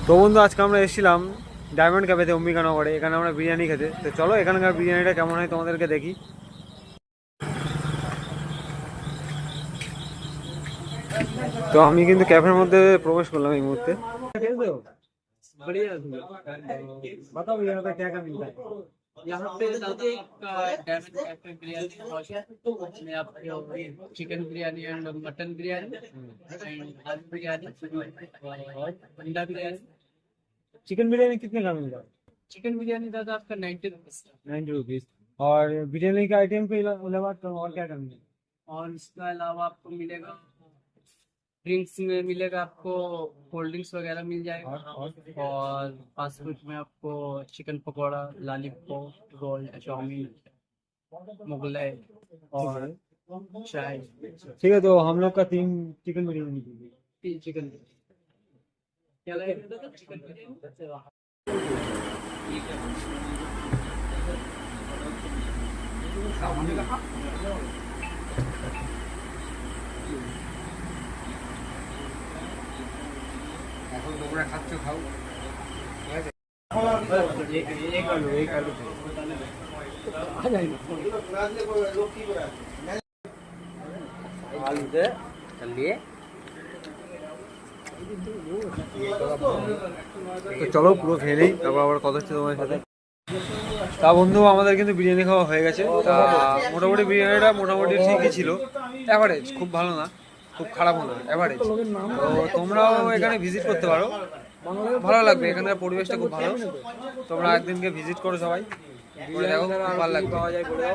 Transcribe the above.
তো বন্ধু আজকে আমরা এসেছিলাম ডায়মন্ড ক্যাফেতে অম্বিকানগরে, এখানে আমরা বিরিয়ানি খেতে। তো চলো এখানকার বিরিয়ানিটা কেমন হয় তোমাদেরকে দেখি। তো আমি কিন্তু ক্যাফের মধ্যে প্রবেশ করলাম এই মুহূর্তে। बताओ यहाँ पे क्या क्या मिलता है। यहाँ पे एक डायमंड कैफे बिरयानी हाउस है, उसमें आपको chicken biryani and mutton biryani and आलू बिरयानी और अंडा बिरयानी। चिकन बिरयानी कितने का मिलता है? चिकन बिरयानी दादा आपका 90 रुपीज 90 रुपीज। और बिरयानी के आइटम के अलावा और क्या क्या मिलेगा? और इसके अलावा आपको मिलेगा ड्रिंक्स में मिलेगा, आपको कोल्ड ड्रिंक्स वगैरह मिल जाएगा। और फास्ट फूड में आपको chicken pakora, lollipop, roll, chowmein, Mughlai और चाय। ठीक है, तो हम लोग का 3 चिकन बिरयानी दीजिए। चिकन क्या लगेगा दादा? चिकन बिरयानी। এখন তোমরা খাচ্ছ খাও। आलू चलिए তো চলো পুরো খেয়ে নেই, তারপর আবার কথা হচ্ছে তোমার সাথে। তা বন্ধু আমাদের কিন্তু বিরিয়ানি খাওয়া হয়ে গেছে। তা মোটামুটি বিরিয়ানিটা মোটামুটি ঠিকই ছিল, অ্যাভারেজ, খুব ভালো না খুব খারাপও না, অ্যাভারেজ। তো তোমরাও এখানে ভিজিট করতে পারো, ভালো লাগবে, এখানকার পরিবেশটা খুব ভালো। তোমরা একদিনকে ভিজিট করো সবাই, করে দেখো, খুব ভালো লাগবে।